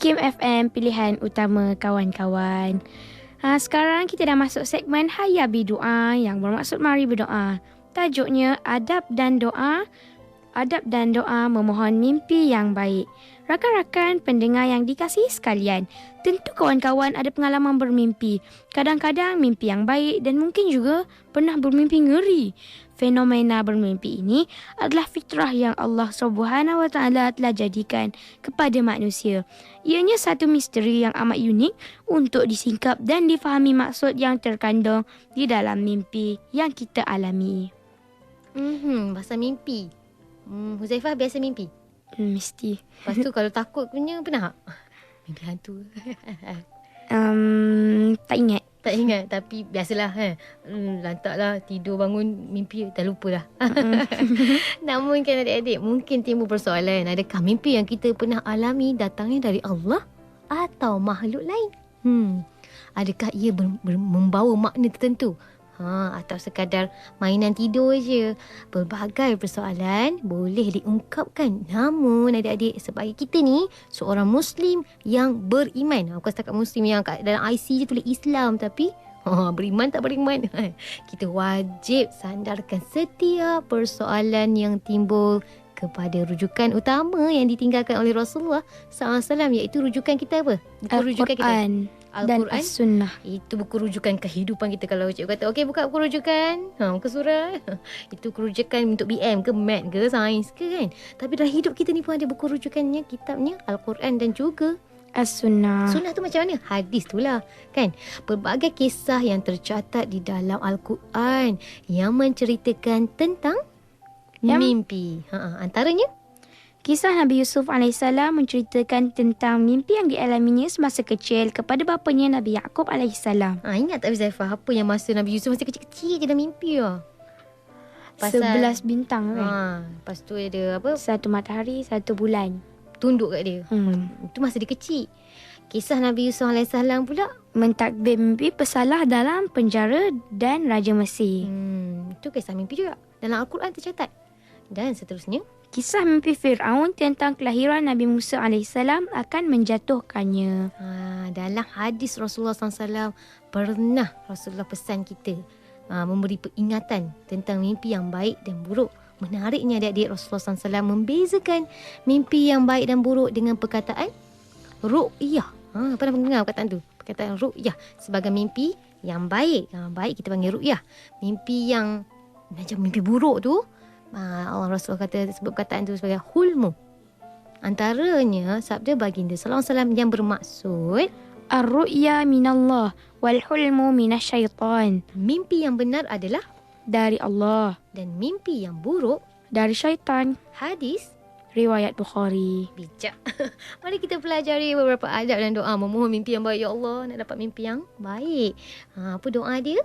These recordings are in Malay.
Kim FM, pilihan utama kawan-kawan. Sekarang kita dah masuk segmen Hayya Berdoa yang bermaksud mari berdoa. Tajuknya Adab dan Doa. Adab dan doa memohon mimpi yang baik. Rakan-rakan pendengar yang dikasihi sekalian, tentu kawan-kawan ada pengalaman bermimpi. Kadang-kadang mimpi yang baik dan mungkin juga pernah bermimpi ngeri. Fenomena bermimpi ini adalah fitrah yang Allah Subhanahu Wa Taala telah jadikan kepada manusia. Ianya satu misteri yang amat unik untuk disingkap dan difahami maksud yang terkandung di dalam mimpi yang kita alami. Pasal mimpi. Huzaifah biasa mimpi? Mesti. Lepas tu kalau takut punya pernah tak? Mimpi hantu. Tak ingat. Tak ingat, tapi biasalah lantaklah tidur bangun mimpi dah lupa dah. Namun kan adik-adik, mungkin timbul persoalan, adakah mimpi yang kita pernah alami datangnya dari Allah atau makhluk lain? Adakah ia membawa makna tertentu? Atau sekadar mainan tidur je? Pelbagai persoalan boleh diungkapkan. Namun adik-adik, sebagai kita ni seorang Muslim yang beriman, bukan setakat Muslim yang kat dalam IC je tulis Islam, tapi beriman tak beriman, kita wajib sandarkan setiap persoalan yang timbul kepada rujukan utama yang ditinggalkan oleh Rasulullah SAW, iaitu rujukan kita apa? Buku rujukan kita dan As-Sunnah. Itu buku rujukan kehidupan kita. Kalau cikgu kata, okey buka buku rujukan, muka surat, itu rujukan untuk BM ke Mat ke Sains ke kan. Tapi dalam hidup kita ni pun ada buku rujukannya, kitabnya Al-Quran dan juga As-Sunnah. Sunnah tu macam mana? Hadis tu lah kan. Pelbagai kisah yang tercatat di dalam Al-Quran yang menceritakan tentang mimpi. Antaranya kisah Nabi Yusuf AS menceritakan tentang mimpi yang dialaminya semasa kecil kepada bapanya Nabi Yaqub AS. Ingat tak Zaifah apa yang masa Nabi Yusuf masih kecil-kecil je dah mimpi lah? 11 bintang kan? Lepas tu ada apa? Satu matahari, satu bulan. Tunduk kat dia. Itu masa dia kecil. Kisah Nabi Yusuf AS pula mentadbir mimpi pesalah dalam penjara dan Raja Mesir. Itu kisah mimpi juga. Dalam Al-Quran tercatat. Dan seterusnya, kisah mimpi Fir'aun tentang kelahiran Nabi Musa AS akan menjatuhkannya. Dalam hadis Rasulullah SAW, pernah Rasulullah pesan kita memberi peringatan tentang mimpi yang baik dan buruk. Menariknya adik-adik, Rasulullah SAW membezakan mimpi yang baik dan buruk dengan perkataan ru'yah. Pernah dengar perkataan tu? Perkataan ru'yah sebagai mimpi yang baik. Baik kita panggil ru'yah. Mimpi yang macam mimpi buruk tu, Allah Rasulullah sebut perkataan tu sebagai hulmu. Antaranya sabda baginda sallallahu alaihi wasallam yang bermaksud ar-ru'ya minallah wal hulmu minasyaitan. Mimpi yang benar adalah dari Allah dan mimpi yang buruk dari syaitan. Hadis riwayat Bukhari. Bijak. Mari kita pelajari beberapa adab dan doa memohon mimpi yang baik. Ya Allah, nak dapat mimpi yang baik. Apa doa dia?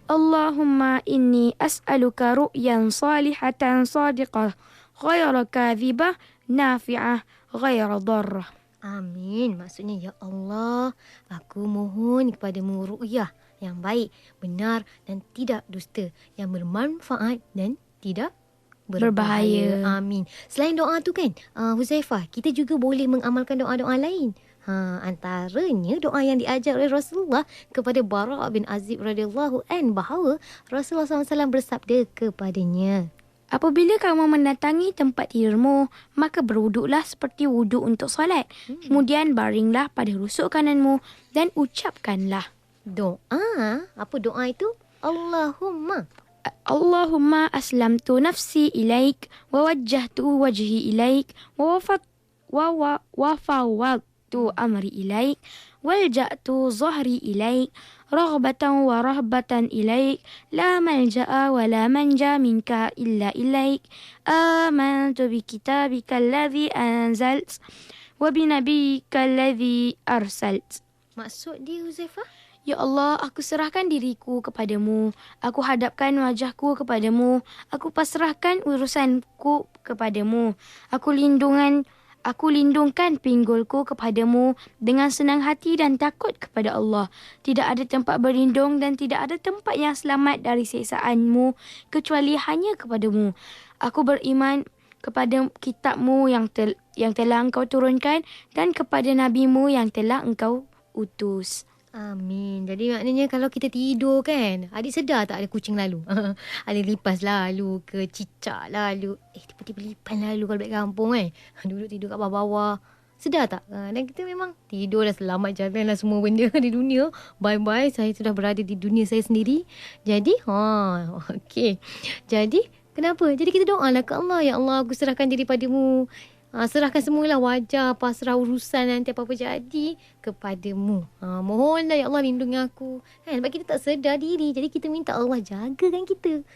Allahumma inni as'aluka ru'yan salihatan sadiqah ghaira kadhibah nafi'ah ghaira darrah. Amin. Maksudnya, ya Allah, aku mohon kepadamu ru'yah yang baik, benar dan tidak dusta, yang bermanfaat dan tidak berbahaya. Amin. Selain doa tu kan, Huzaifah, kita juga boleh mengamalkan doa-doa lain. Antaranya doa yang diajar oleh Rasulullah kepada Bara' bin Azib radhiyallahu an, bahawa Rasulullah SAW bersabda kepadanya, apabila kamu mendatangi tempat tidurmu, maka berwuduklah seperti wuduk untuk solat. Kemudian baringlah pada rusuk kananmu dan ucapkanlah doa. Apa doa itu? Allahumma aslamtu nafsi ilaik wa wajjahtu wajhi ilaik wa wafawwadtu amri ilaik walja'tu zahri ilaik raghbatan wa rahbatan ilaik la malja'a wa la manja minka illa ilaik amantu bi kitabika alladhi anzalt wa bi nabiyyika alladhi arsalt. Maksud dia, Huzaifah? Ya Allah, aku serahkan diriku kepadamu. Aku hadapkan wajahku kepadamu. Aku pasrahkan urusanku kepadamu. Aku lindungkan pinggulku kepadamu dengan senang hati dan takut kepada Allah. Tidak ada tempat berlindung dan tidak ada tempat yang selamat dari siksaanmu kecuali hanya kepadamu. Aku beriman kepada kitabmu yang telah engkau turunkan dan kepada nabimu yang telah engkau utus. Amin. Jadi maknanya kalau kita tidur kan, adik sedar tak ada kucing lalu? Ada lipas lalu ke cicak lalu. Tiba-tiba lipan lalu kalau balik kampung kan. Duduk tidur kat bawah-bawah. Sedar tak? Dan kita memang tidur dah, selamat jalan lah semua benda di dunia. Bye-bye, saya sudah berada di dunia saya sendiri. Jadi, okey. Jadi, kenapa? Jadi kita doa lah ke Allah. Ya Allah, aku serahkan diri padamu. Serahkan semualah wajah, pasrah urusan nanti apa-apa jadi kepadamu. Mohonlah ya Allah lindungi aku. Sebab kita tak sedar diri. Jadi kita minta Allah jagakan kita.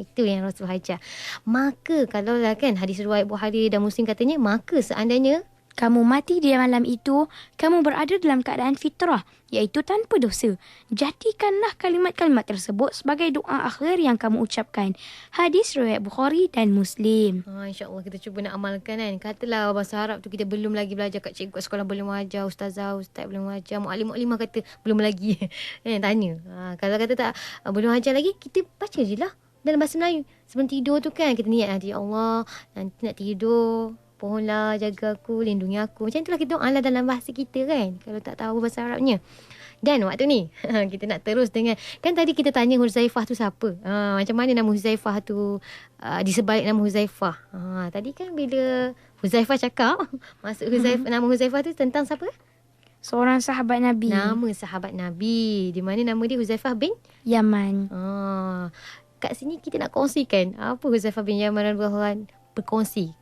Itu yang Rasul ajar. Maka kalau lah kan hadis riwayat Bukhari dan Muslim katanya, maka seandainya kamu mati di malam itu, kamu berada dalam keadaan fitrah, iaitu tanpa dosa. Jadikanlah kalimat-kalimat tersebut sebagai doa akhir yang kamu ucapkan. Hadis riwayat Bukhari dan Muslim. InsyaAllah kita cuba nak amalkan kan. Katalah bahasa Arab tu kita belum lagi belajar kat cikgu kat sekolah belum ajar, ustazah, ustaz belum ajar, mu'alim-mu'alimah kata belum lagi. Tanya. Kalau kata tak belum ajar lagi, kita baca je lah dalam bahasa Melayu. Sebelum tidur tu kan kita niat nanti, ya Allah, nanti nak tidur, pohonlah jaga aku, lindungi aku. Macam itulah kita doa lah dalam bahasa kita kan. Kalau tak tahu bahasa Arabnya. Dan waktu ni kita nak terus dengan, kan tadi kita tanya Huzaifah tu siapa? Macam mana nama Huzaifah tu di sebalik nama Huzaifah. Tadi kan bila Huzaifah cakap, maksud Huzaifah, nama Huzaifah tu tentang siapa? Seorang sahabat Nabi. Nama sahabat Nabi. Di mana nama dia Huzaifah bin Yaman. Kat sini kita nak kongsikan apa Huzaifah bin Yaman radhiyallahu anhu berkongsi.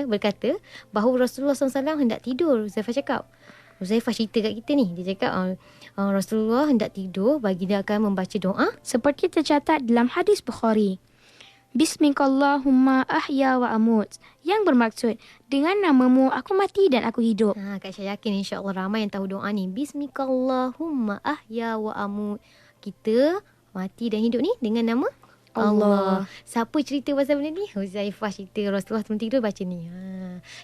Berkata bahawa Rasulullah SAW hendak tidur. Huzaifah cerita kat kita ni. Dia cakap Rasulullah hendak tidur, baginda akan membaca doa seperti tercatat dalam hadis Bukhari. Bismikallahumma ahya wa amut, yang bermaksud dengan namamu aku mati dan aku hidup. Kak Syah yakin insya-Allah ramai yang tahu doa ni. Bismikallahumma ahya wa amut. Kita mati dan hidup ni dengan nama Allah. Siapa cerita pasal benda ni? Huzaifah cerita Rasulullah sebelum tidur baca ni.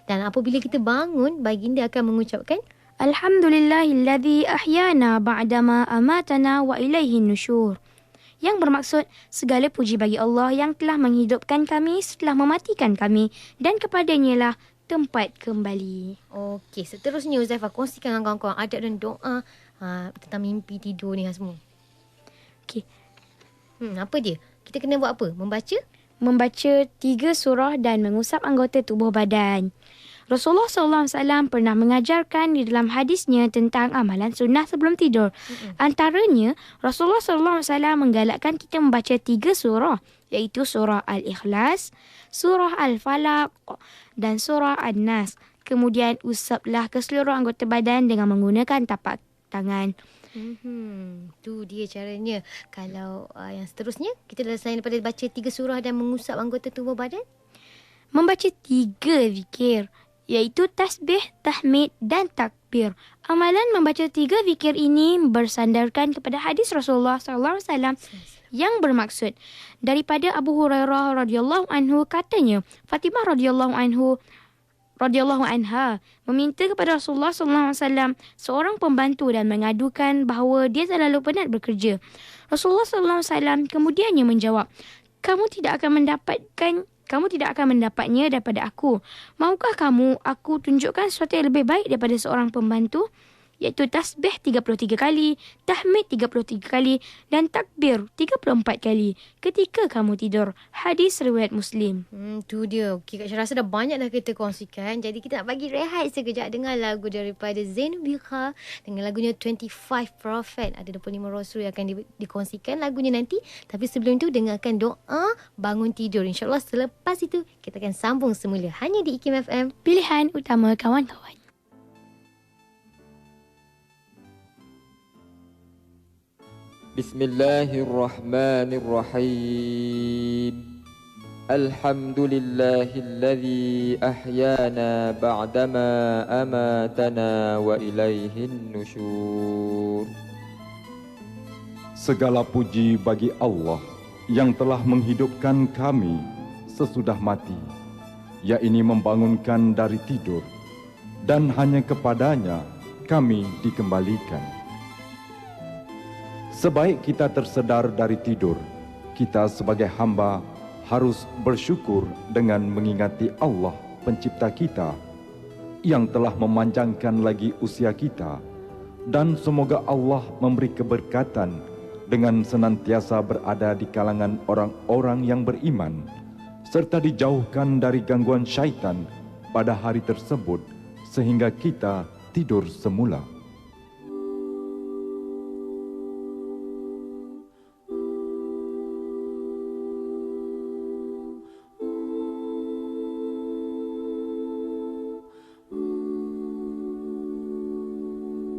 Dan apabila kita bangun, baginda akan mengucapkan Alhamdulillahilladzi ahyana ba'dama amatana wa ilaihin nusyur. Yang bermaksud segala puji bagi Allah yang telah menghidupkan kami setelah mematikan kami dan kepadanya lah tempat kembali. Okey, seterusnya Huzaifah kongsikan dengan kawan-kawan adab dan doa tentang mimpi tidur ni semua. Okey. Apa dia? Kita kena buat apa? Membaca 3 surah dan mengusap anggota tubuh badan. Rasulullah SAW pernah mengajarkan di dalam hadisnya tentang amalan sunnah sebelum tidur. Antaranya, Rasulullah SAW menggalakkan kita membaca 3 surah, iaitu surah Al-Ikhlas, surah Al-Falaq dan surah An-Nas. Kemudian usaplah ke seluruh anggota badan dengan menggunakan tapak tangan. Tu dia caranya. Kalau yang seterusnya, kita selain daripada baca 3 surah dan mengusap anggota tubuh badan, membaca 3 zikir, iaitu tasbih, tahmid dan takbir. Amalan membaca 3 zikir ini bersandarkan kepada hadis Rasulullah SAW yang bermaksud daripada Abu Hurairah radhiyallahu anhu, katanya Fatimah radhiyallahu anha meminta kepada Rasulullah SAW seorang pembantu dan mengadukan bahawa dia terlalu penat bekerja. Rasulullah SAW kemudiannya menjawab, kamu tidak akan mendapatnya daripada aku. Maukah kamu aku tunjukkan sesuatu yang lebih baik daripada seorang pembantu? Iaitu tasbih 33 kali, tahmid 33 kali dan takbir 34 kali ketika kamu tidur. Hadis riwayat Muslim. Tu dia. Okey, Kak Syah rasa dah banyak dah kita kongsikan. Jadi kita nak bagi rehat sekejap dengan lagu daripada Zainul Bikha dengan lagunya 25 Prophet. Ada 25 Rasul yang akan dikongsikan lagunya nanti. Tapi sebelum itu dengarkan doa bangun tidur. InsyaAllah selepas itu kita akan sambung semula hanya di IKIM FM. Pilihan utama kawan-kawan. Bismillahirrahmanirrahim. Alhamdulillahilladzi ahyana ba'dama amatana wa ilaihin nusyur. Segala puji bagi Allah yang telah menghidupkan kami sesudah mati, yakni membangunkan dari tidur, dan hanya kepadanya kami dikembalikan. Sebaik kita tersedar dari tidur, kita sebagai hamba harus bersyukur dengan mengingati Allah pencipta kita yang telah memanjangkan lagi usia kita, dan semoga Allah memberi keberkatan dengan senantiasa berada di kalangan orang-orang yang beriman serta dijauhkan dari gangguan syaitan pada hari tersebut sehingga kita tidur semula.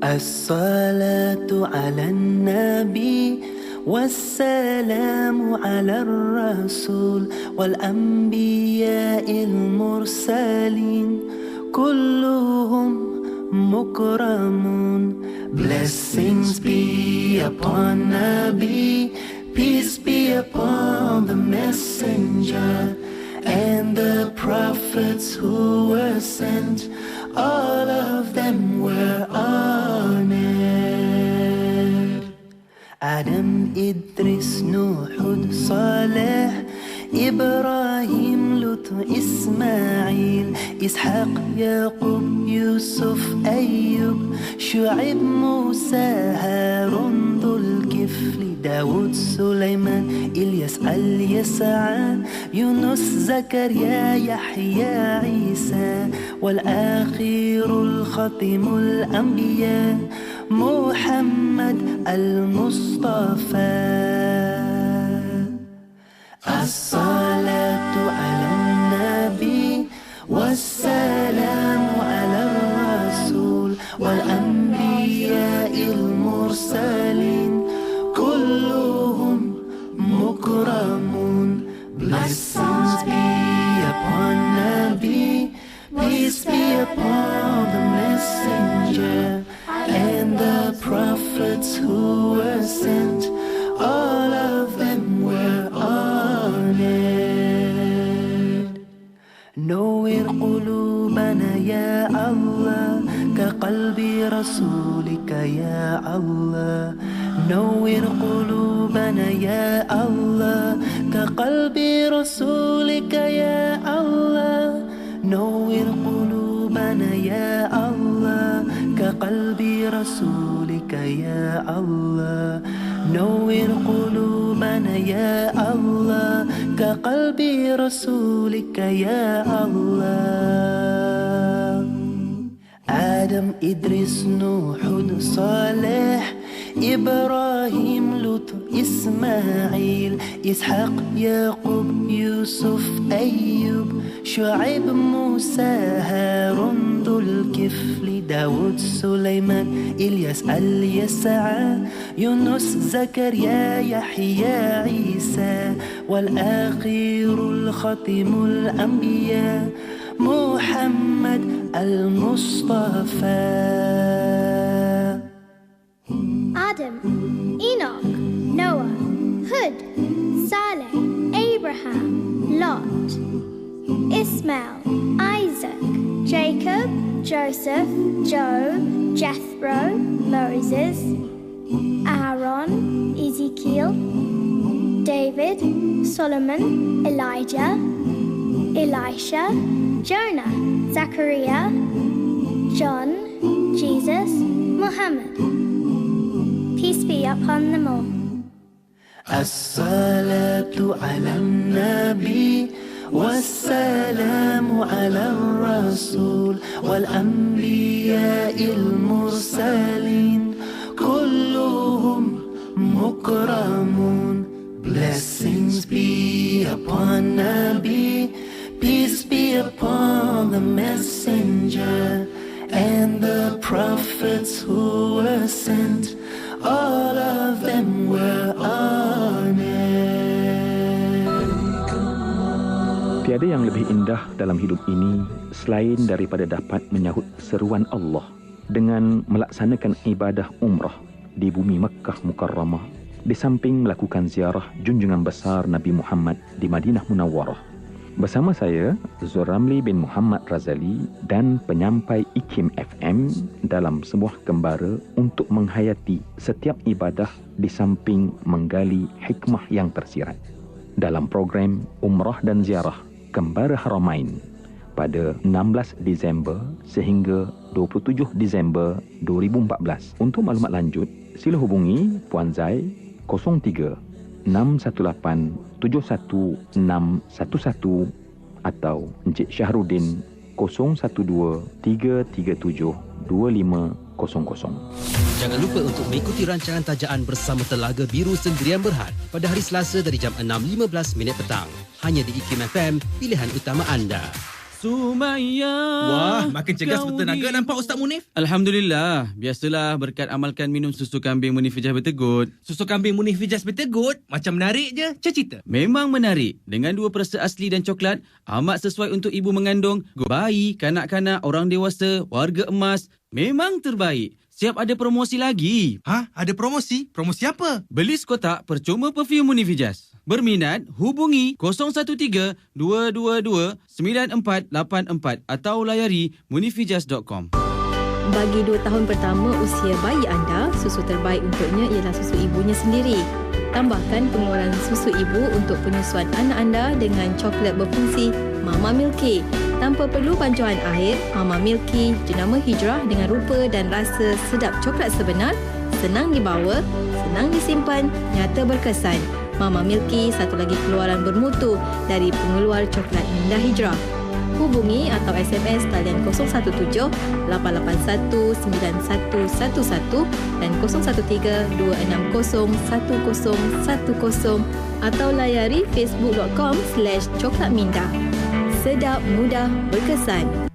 As-salatu ala nabi wassalamu ala rasul wal anbiya'il mursalin kulluhum mukramun. Blessings be upon Nabi, peace be upon the messenger and the prophets who were sent. All of them were honored. Adam, Idris, Nuh, Saleh, Ibrahim, Lut, Ismail, Ishaq, Yaqub, Yusuf, Ayyub, Shu'aib, Musa, Harun, Dhul Kifli, Dawud, Sulaiman, Ilyas, Al-Yas'a, Yunus, Zakaria, Yahya, Isa, والآخر الختم الأنبياء محمد المصطفى. الصلاة على النبي والسلام على الرسول والأنبياء المرسلين كلهم مكرمون. Blessings be upon Nabi, peace be upon the messenger and the prophets who were sent. All of them were honored. نور قلوبنا يا الله كقلب رسولك يا الله. نور قلوبنا يا الله كقلب رسولك يا الله. نور قلوبنا يا الله كقلب رسولك يا الله. نور قلوبنا يا الله كقلب رسولك يا الله. آدم، إدريس، نوح، صالح، إبراهيم، لوط، إسماعيل، إسحاق، يعقوب، يوسف، أيوب، شعيب، موسى، هارون، ذو الكفل، داود، سليمان، إلياس، اليسع، يونس، زكريا، يحيى، عيسى، والآخر الختم الأنبياء محمد المصطفى. Adam, Enoch, Noah, Hud, Saleh, Abraham, Lot, Ismail, Isaac, Jacob, Joseph, Job, Jethro, Moses, Aaron, Ezekiel, David, Solomon, Elijah, Elisha, Jonah, Zachariah, John, Jesus, Muhammad. Peace be upon them all. As-salatu ala nabi wassalamu ala rasul wal anbiya'il mursalin kulluhum mukramun. Blessings be upon Nabi, peace be upon the messenger and the prophets who were sent. All of them were honored. Tiada yang lebih indah dalam hidup ini selain daripada dapat menyahut seruan Allah dengan melaksanakan ibadah umrah di bumi Makkah Mukarramah, di samping melakukan ziarah junjungan besar Nabi Muhammad di Madinah Munawwarah. Bersama saya, Zuramli bin Muhammad Razali dan penyampai IKIM FM dalam sebuah gembara untuk menghayati setiap ibadah di samping menggali hikmah yang tersirat. dalam program Umrah dan Ziarah Kembara Haramain pada 16 Disember sehingga 27 Disember 2014. Untuk maklumat lanjut, sila hubungi Puan Zai 03 618 71611 atau Encik Syahrudin 012 337 2500. Jangan lupa untuk mengikuti rancangan tajaan bersama Telaga Biru Sendirian Berhad pada hari Selasa dari jam 6.15 petang. Hanya di IKIM FM, pilihan utama anda. Sumayyah. Wah, makin cergas bertenaga nampak Ustaz Munif. Alhamdulillah. Biasalah berkat amalkan minum susu kambing Munifijaz Bertegut. Susu kambing Munifijaz Bertegut macam menarik je. Cerita. Memang menarik. Dengan 2% asli dan coklat, amat sesuai untuk ibu mengandung, bayi, kanak-kanak, orang dewasa, warga emas. Memang terbaik. Siap ada promosi lagi. Ha? Ada promosi? Promosi apa? Beli sekotak percuma perfume Munifijaz. Berminat, hubungi 013-222-9484 atau layari munifijaz.com. Bagi 2 tahun pertama usia bayi anda, susu terbaik untuknya ialah susu ibunya sendiri. Tambahkan pengeluaran susu ibu untuk penyusuan anak anda dengan coklat berfungsi Mama Milky. Tanpa perlu bancuan air, Mama Milky jenama hijrah dengan rupa dan rasa sedap coklat sebenar, senang dibawa, senang disimpan, nyata berkesan. Mama Milky satu lagi keluaran bermutu dari pengeluar coklat minda hijrah. Hubungi atau SMS talian 017-881-9111 dan 013-260-1010 atau layari facebook.com/coklatminda. Sedap, mudah, berkesan.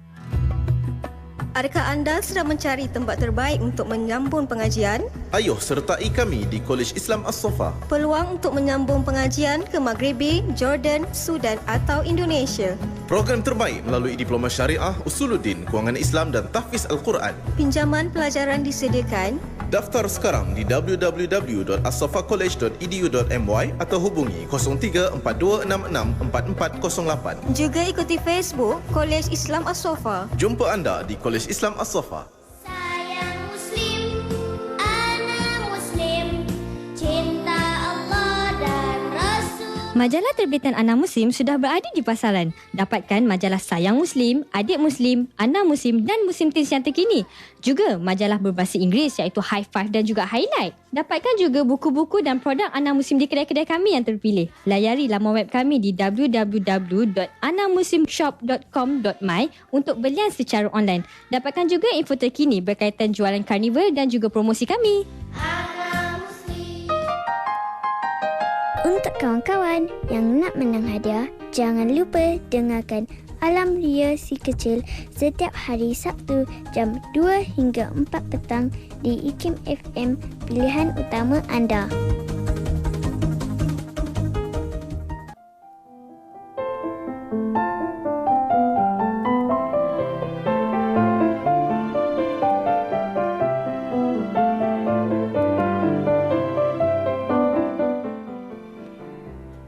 Adakah anda sedang mencari tempat terbaik untuk menyambung pengajian? Ayuh sertai kami di Kolej Islam As-Safa. Peluang untuk menyambung pengajian ke Maghribi, Jordan, Sudan atau Indonesia. Program terbaik melalui Diploma Syariah, Usuluddin, Kewangan Islam dan Tahfiz Al-Quran. Pinjaman pelajaran disediakan. Daftar sekarang di www.assafacollege.edu.my atau hubungi 03-4266-4408. Juga ikuti Facebook Kolej Islam As-Safa. Jumpa anda di Kolej Islam As-Safa. Sayang Muslim, anak Muslim, cinta Allah dan Rasul. Majalah terbitan Anak Muslim sudah berada di pasaran. Dapatkan majalah Sayang Muslim, Adik Muslim, Anak Muslim dan Muslim Teens yang terkini. Juga majalah berbahasa Inggeris iaitu High Five dan juga Highlight. Dapatkan juga buku-buku dan produk Anak Muslim di kedai-kedai kami yang terpilih. Layari laman web kami di www.anakmuslimshop.com.my untuk belian secara online. Dapatkan juga info terkini berkaitan jualan karnival dan juga promosi kami. Untuk kawan-kawan yang nak menang hadiah, jangan lupa dengarkan Alam Ria Si Kecil setiap hari Sabtu jam 2 hingga 4 petang di IKIM FM, pilihan utama anda.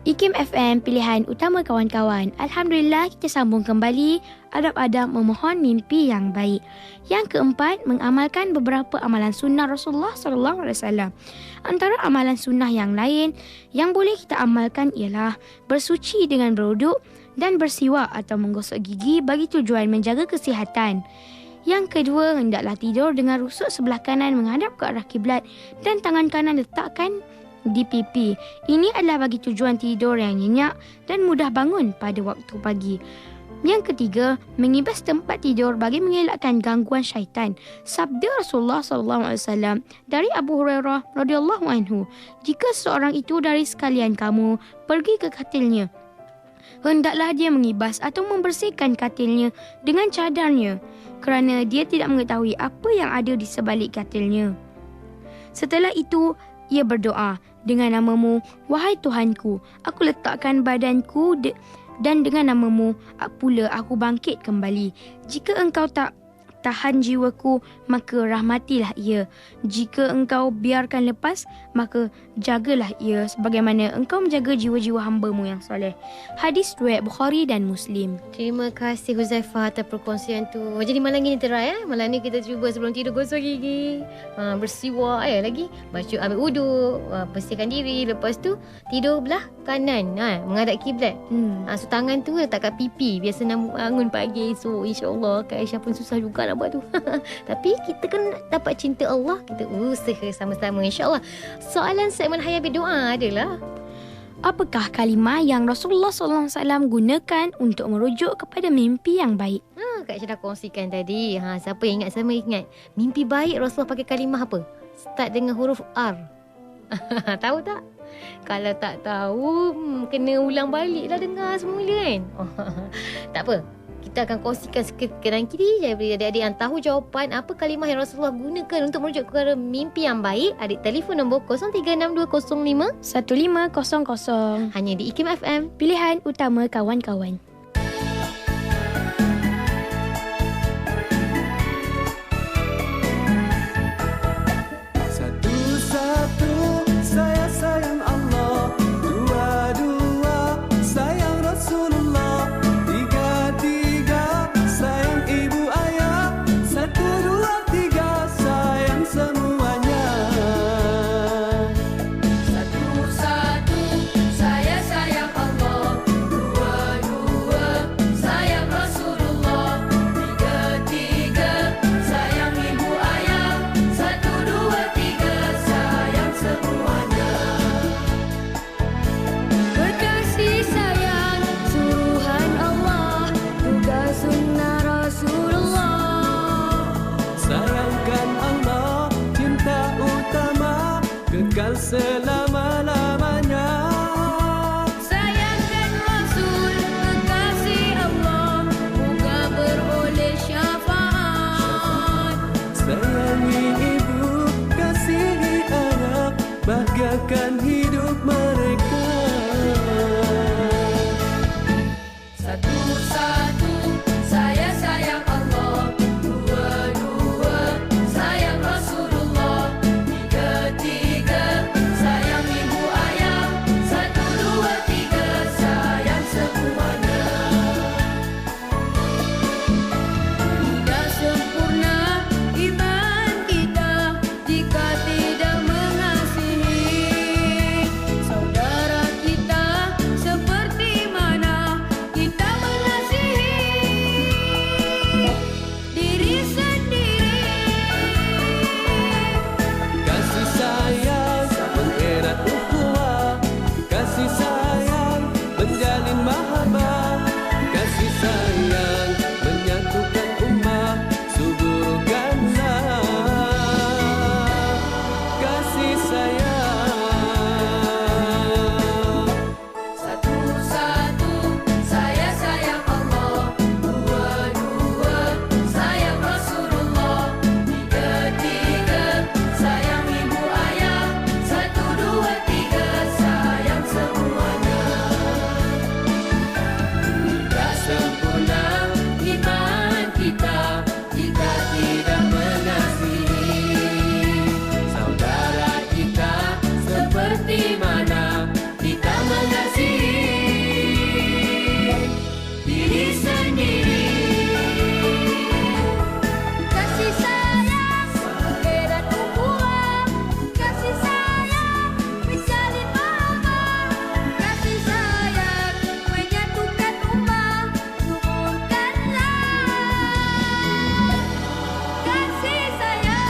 IKIM FM, pilihan utama kawan-kawan. Alhamdulillah, kita sambung kembali adab-adab memohon mimpi yang baik. Yang keempat, mengamalkan beberapa amalan sunnah Rasulullah SAW. Antara amalan sunnah yang lain yang boleh kita amalkan ialah bersuci dengan berwuduk dan bersiwak atau menggosok gigi bagi tujuan menjaga kesihatan. Yang kedua, hendaklah tidur dengan rusuk sebelah kanan menghadap ke arah kiblat dan tangan kanan letakkan di pipi. Ini adalah bagi tujuan tidur yang nyenyak dan mudah bangun pada waktu pagi. Yang ketiga, mengibas tempat tidur bagi mengelakkan gangguan syaitan. Sabda Rasulullah SAW dari Abu Hurairah radhiyallahu anhu, jika seorang itu dari sekalian kamu pergi ke katilnya, hendaklah dia mengibas atau membersihkan katilnya dengan cadarnya, kerana dia tidak mengetahui apa yang ada di sebalik katilnya. Setelah itu, ia berdoa, dengan namamu, wahai Tuhanku, aku letakkan badanku dan dengan namamu pula aku bangkit kembali. Jika engkau tak tahan jiwaku, maka rahmatilah ia. Jika engkau biarkan lepas, maka jagalah ia sebagaimana engkau menjaga jiwa-jiwa hamba-Mu yang soleh. Hadis riwayat Bukhari dan Muslim. Terima kasih Huzaifah atas perkongsian tu. Jadi malam ni Terai, malam ni kita cuba sebelum tidur gosok gigi, bersiwak lagi, baca ambil wuduk, bersihkan diri, lepas tu tidur belah kanan, menghadap kiblat. So tangan tu letak kat pipi. Biasa nak bangun pagi esok, insya-Allah. Kak Aisyah pun susah juga nak buat tu. Tapi kita kan dapat cinta Allah, kita usaha sama-sama insya-Allah. Soalan segmen Hayya Berdoa adalah, apakah kalimah yang Rasulullah SAW gunakan untuk merujuk kepada mimpi yang baik? Kak Aisyah dah kongsikan tadi. Siapa yang ingat sama ingat. Mimpi baik Rasulullah pakai kalimah apa? Start dengan huruf R. Tahu tak? Kalau tak tahu, kena ulang balik lah dengar semula kan. Tak apa, kita akan kongsikan sekenan kiri. Jadi adik-adik yang tahu jawapan apa kalimah yang Rasulullah gunakan untuk merujuk kepada mimpi yang baik, adik telefon nombor 0362051500 hanya di IKIM FM, pilihan utama kawan-kawan. Selama-lamanya sayangkan Rasul, kekasih Allah, moga beroleh syafaat. Sayangi ibu, kasihi anak, bahagiakan hidup mereka. Satu-satu saya sayang Allah, dua-dua sayang Rasulullah, tiga-tiga sayang ibu ayah, satu, dua, tiga sayang semuanya. Tidak sempurna iman kita jika tidak mengasihi saudara kita seperti mana kita mengasihi diri sendiri. Kasih sayang mengerat ukhuwah, kasih sayang menjalin mahabbah, kasih sayang menyatukan ummah, suburkanlah kasih sayang. Satu-satu saya sayang Allah, dua-dua sayang Rasulullah, tiga-tiga sayang ibu ayah, satu, dua, tiga sayang semuanya. Tidak sempurna iman kita jika tidak mengasihi saudara kita seperti mana kita mengasihi diri sendiri. Kasih sayang mengerat ukhuwah, kasih sayang menjalin mahabbah, kasih sayang menyatukan ummah, suburkanlah kasih sayang.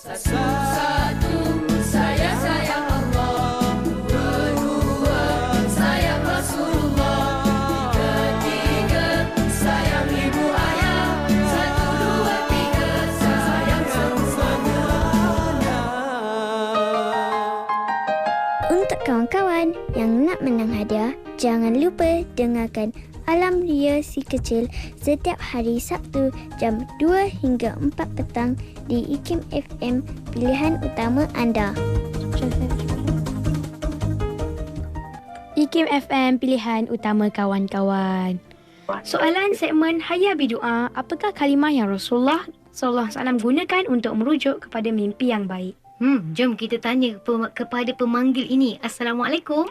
Satu-satu saya sayang Allah, dua-dua sayang Rasulullah, tiga-tiga sayang ibu ayah, satu, dua, tiga sayang semuanya. Untuk kawan-kawan yang nak menang hadiah, jangan lupa dengarkan Alam Ria Si Kecil setiap hari Sabtu jam 2 hingga 4 petang di IKIM FM, pilihan utama anda. IKIM FM, pilihan utama kawan-kawan. Soalan segmen Hayya Berdoa, apakah kalimah yang Rasulullah SAW gunakan untuk merujuk kepada mimpi yang baik. Jom kita tanya kepada pemanggil ini. Assalamualaikum.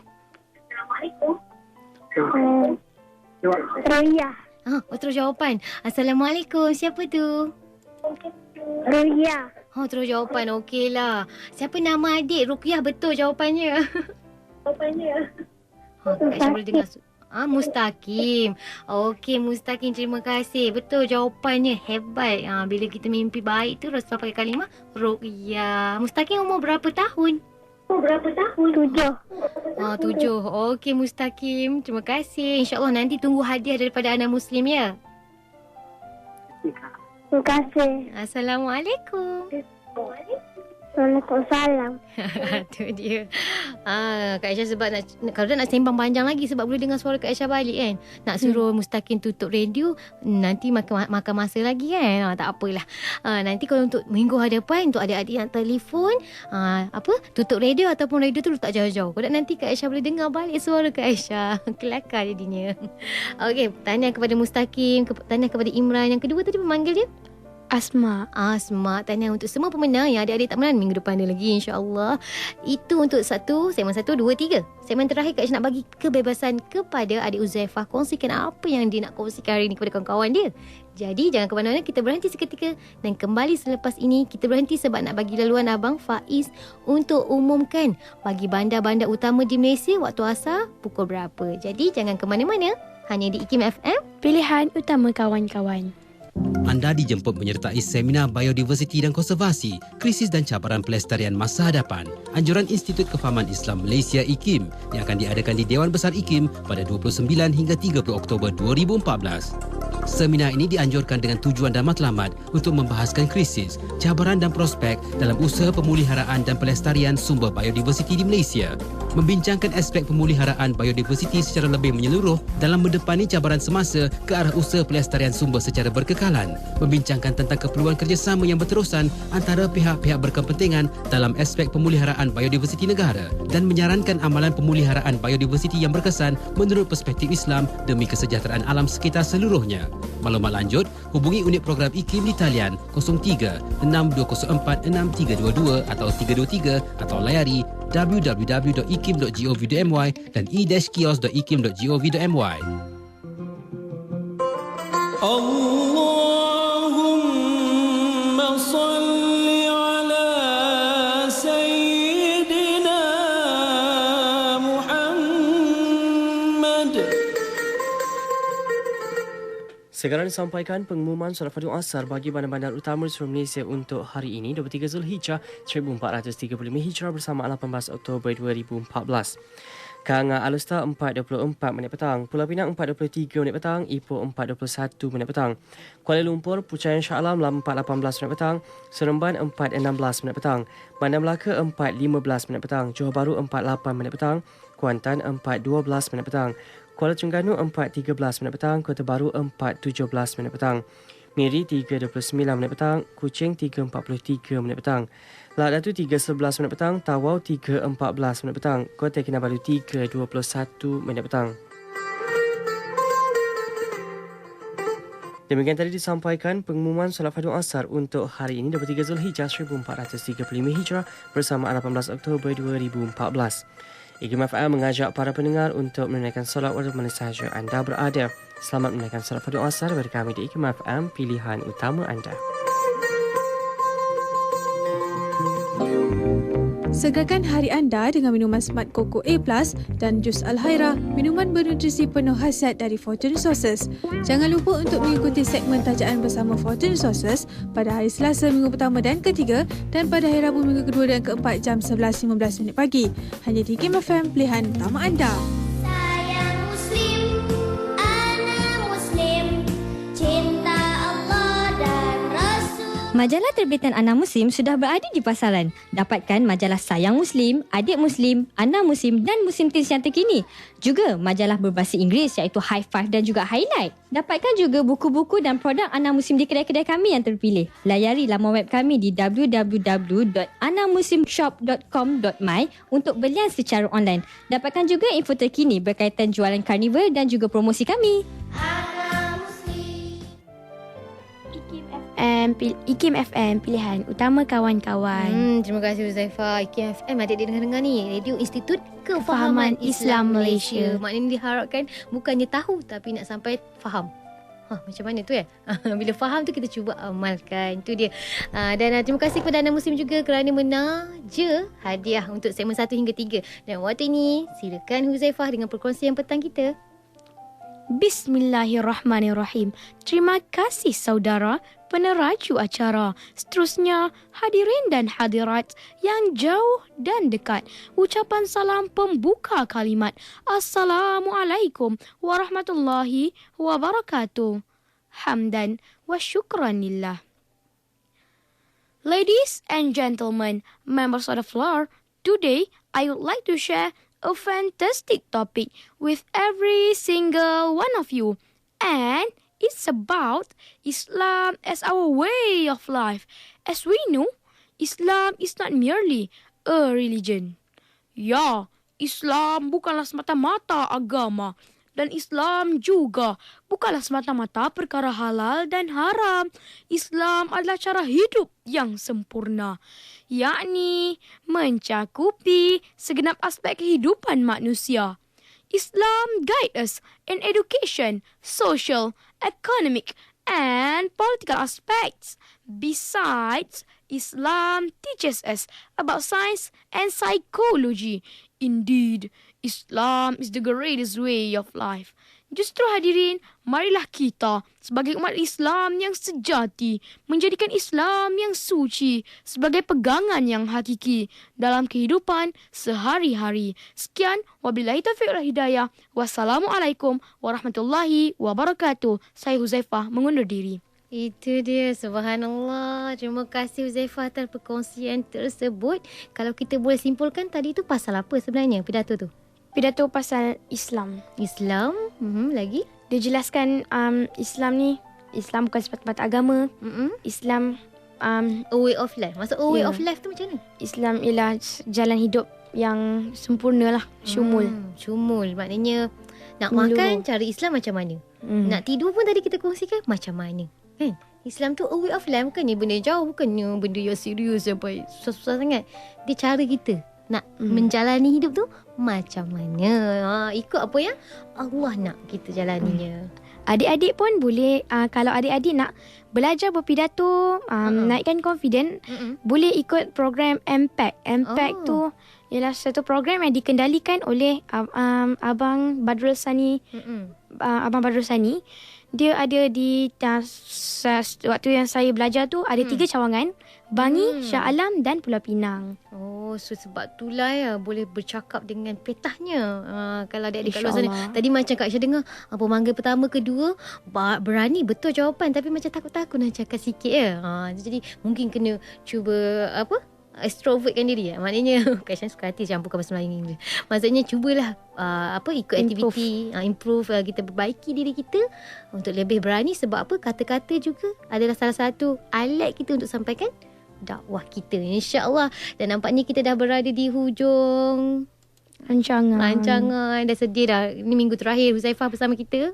Roya. Terus jawapan. Assalamualaikum. Siapa tu? Roya. Terus jawapan. Okeylah. Siapa nama adik? Ruqyah, betul jawapannya. Kak Aisyah boleh dengar. Mustaqim. Okey, Mustaqim, terima kasih. Betul jawapannya. Hebat. Bila kita mimpi baik tu Rasulullah pakai kalimah Ruqyah. Mustaqim umur berapa tahun? 7. 7. Okey, Mustaqim. Terima kasih. InsyaAllah nanti tunggu hadiah daripada anak Muslim ya. Terima kasih. Assalamualaikum. Waalaikumsalam. Tu dia. Kak Aisyah sebab kalau dah nak sembang panjang lagi sebab boleh dengar suara Kak Aisyah balik kan. Nak suruh Mustaqim tutup radio, nanti makan masa lagi kan. Tak apalah. Nanti kalau untuk minggu hadapan, untuk adik-adik yang telefon, tutup radio ataupun radio tu letak jauh-jauh. Kalau nanti Kak Aisyah boleh dengar balik suara Kak Aisyah. Kelakar jadinya. Okey, tanya kepada Mustaqim, tanya kepada Imran. Yang kedua tadi pemanggil dia? Asma. Tanya untuk semua pemenang yang adik-adik tak menang minggu depan ada lagi insya-Allah. Itu untuk segmen 1, 2, 3. Segmen terakhir Kak Aisyah nak bagi kebebasan kepada adik Uzaifah kongsikan apa yang dia nak kongsikan hari ni kepada kawan-kawan dia. Jadi jangan ke mana-mana, kita berhenti seketika dan kembali selepas ini. Kita berhenti sebab nak bagi laluan Abang Faiz untuk umumkan bagi bandar-bandar utama di Malaysia waktu asar pukul berapa. Jadi jangan ke mana-mana, hanya di IKIM FM, pilihan utama kawan-kawan. Anda dijemput menyertai seminar biodiversiti dan konservasi, krisis dan cabaran pelestarian masa hadapan. Anjuran Institut Kefahaman Islam Malaysia IKIM yang akan diadakan di Dewan Besar IKIM pada 29 hingga 30 Oktober 2014. Seminar ini dianjurkan dengan tujuan dan matlamat untuk membahaskan krisis, cabaran dan prospek dalam usaha pemeliharaan dan pelestarian sumber biodiversiti di Malaysia. Membincangkan aspek pemeliharaan biodiversiti secara lebih menyeluruh dalam mendepani cabaran semasa ke arah usaha pelestarian sumber secara berkekalan. Membincangkan tentang keperluan kerjasama yang berterusan antara pihak-pihak berkepentingan dalam aspek pemeliharaan biodiversiti negara dan menyarankan amalan pemeliharaan biodiversiti yang berkesan menurut perspektif Islam demi kesejahteraan alam sekitar seluruhnya. Maklumat lanjut, hubungi unit program IKIM di talian 03-6204-6322 atau 323 atau layari www.ikim.gov.my dan e-kios.ikim.gov.my. Allahumma salli ala Sayyidina Muhammad. Sekarang disampaikan pengumuman solat fardu asar bagi bandar-bandar utama di seluruh Malaysia untuk hari ini 23 Zulhijjah 1435 Hijrah bersama 18 Oktober 2014. Kang Alustar 4.24 minit petang, Pulau Pinang 4.23 minit petang, Ipoh 4.21 minit petang, Kuala Lumpur Puchayang Shah Alam 4.18 minit petang, Seremban 4.16 minit petang, Bandar Melaka 4.15 minit petang, Johor Bahru 4.8 minit petang, Kuantan 4.12 minit petang, Kuala Terengganu 4.13 minit petang, Kota Baru 4.17 minit petang, Miri 3.29 minit petang, Kuching 3.43 minit petang, Lahad Datu 3.11 minit petang, Tawau 3.14 minit petang, Kota Kinabalu 3.21 minit petang. Demikian tadi disampaikan pengumuman solat fardu asar untuk hari ini 23 Zulhijjah 1435 Hijrah bersama 18 Oktober 2014. IKIM FM mengajak para pendengar untuk menunaikan solat walau mana sahaja anda berada. Selamat menunaikan solat fardu asar dari kami di IKIM FM, pilihan utama anda. Segarkan hari anda dengan minuman Smart Coco A+ dan jus Al-Haira, minuman bernutrisi penuh khasiat dari Fortune Sources. Jangan lupa untuk mengikuti segmen tajaan bersama Fortune Sources pada hari Selasa minggu pertama dan ketiga dan pada hari Rabu minggu kedua dan keempat jam 11.15 pagi. Hanya di IKIM FM, pilihan utama anda. Majalah terbitan Anak Muslim sudah berada di pasaran. Dapatkan majalah Sayang Muslim, Adik Muslim, Anak Muslim dan Muslim Teens yang terkini. Juga majalah berbahasa Inggeris iaitu High Five dan juga Highlight. Dapatkan juga buku-buku dan produk Anak Muslim di kedai-kedai kami yang terpilih. Layari laman web kami di www.anakmuslimshop.com.my untuk belian secara online. Dapatkan juga info terkini berkaitan jualan karnival dan juga promosi kami. IKIM FM IKIM FM, pilihan utama kawan-kawan. Terima kasih Huzaifah. IKIM FM, adik-adik dengar-dengar ni, Radio Institut Kefahaman Islam Malaysia. Maknanya diharapkan bukannya tahu tapi nak sampai faham. Macam mana tu bila faham tu kita cuba amalkan. Itu dia. Dan terima kasih kepada anda Muslim juga kerana menaja hadiah untuk segmen 1 hingga 3. Dan waktu ini silakan Huzaifah dengan perkongsian petang kita. Bismillahirrahmanirrahim. Terima kasih saudara peneraju acara. Seterusnya, hadirin dan hadirat yang jauh dan dekat. Ucapan salam pembuka kalimat. Assalamualaikum warahmatullahi wabarakatuh. Hamdan wa syukran lillah. Ladies and gentlemen, members of the floor, today I would like to share a fantastic topic with every single one of you. And it's about Islam as our way of life. As we know, Islam is not merely a religion. Ya, Islam bukanlah semata-mata agama. Dan Islam juga bukanlah semata-mata perkara halal dan haram. Islam adalah cara hidup yang sempurna, yakni mencakupi segenap aspek kehidupan manusia. Islam guide us in education, social, economic and political aspects. Besides, Islam teaches us about science and psychology. Indeed, Islam is the greatest way of life. Justru hadirin, marilah kita sebagai umat Islam yang sejati menjadikan Islam yang suci sebagai pegangan yang hakiki dalam kehidupan sehari-hari. Sekian, wabillahi taufiq wal hidayah. Wassalamualaikum warahmatullahi wabarakatuh. Saya Huzaifah mengundur diri. Itu dia, subhanallah. Terima kasih Huzaifah atas perkongsian tersebut. Kalau kita boleh simpulkan tadi tu pasal apa sebenarnya pidato tu? Pidato pasal Islam. Islam? Lagi? Dia jelaskan Islam ni, Islam bukan semata-mata agama. Islam a way of life. Maksud a way of life tu macam mana? Islam ialah jalan hidup yang sempurna lah. Syumul. Syumul. Maknanya nak makan cara Islam macam mana? Nak tidur pun tadi kita kongsikan macam mana? Kan? Islam tu a way of life, bukannya benda jauh, bukannya benda yang serius sampai susah-susah sangat. Dia cara kita nak menjalani hidup tu macam mana. Ikut apa yang Allah nak kita jalaninya. Adik-adik pun boleh, kalau adik-adik nak belajar berpidato, naikkan confident, boleh ikut program MPAC. MPAC tu ialah satu program yang dikendalikan oleh Abang Badrul Sani. Abang Badrul Sani. Dia ada di waktu yang saya belajar tu ada 3 cawangan, Bangi, Shah Alam dan Pulau Pinang. So sebab itulah ya boleh bercakap dengan petahnya. Kalau adik-adik kat luar sana tadi macam Kak Syah dengar apa mangga pertama kedua berani betul jawapan tapi macam takut-takut nak cakap sikit ya. Jadi mungkin kena cuba extrovertkan diri. Maknanya Kak Syah suka hati campurkan bahasa Melayu English. Maksudnya cubalah ikut aktiviti, improve, kita perbaiki diri kita untuk lebih berani. Sebab apa? Kata-kata juga adalah salah satu alat kita untuk sampaikan dakwah kita, insya-Allah. Dan nampaknya kita dah berada di hujung rancangan. Dah sedih dah. Ini minggu terakhir Huzaifah bersama kita.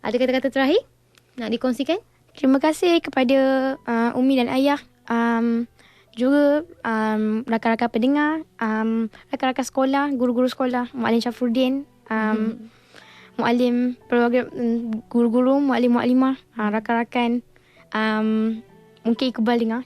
Ada kata-kata terakhir nak dikongsikan? Terima kasih kepada Umi dan Ayah, juga rakan-rakan pendengar, rakan-rakan sekolah, guru-guru sekolah, Muallim Syafruddin, muallim program, guru-guru, muallim-muallimah, rakan-rakan, mungkin Iqbal dengar.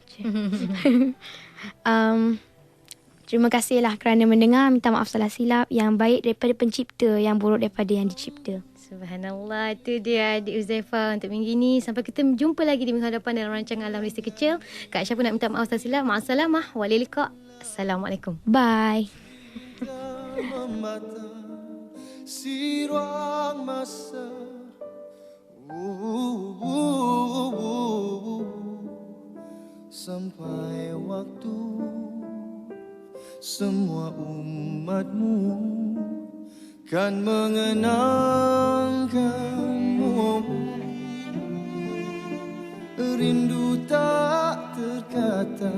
Terima kasihlah kerana mendengar. Minta maaf salah silap. Yang baik daripada pencipta, yang buruk daripada yang dicipta. Subhanallah. Itu dia adik Huzaifah untuk minggu ini. Sampai kita jumpa lagi di minggu hadapan dalam rancangan Alam Malaysia Kecil. Kak Aisyah pun nak minta maaf salah silap. Ma'asalamah. Walilika. Assalamualaikum. Bye. Si ruang masa sampai waktu semua umatmu kan mengenangkanmu. Rindu tak terkata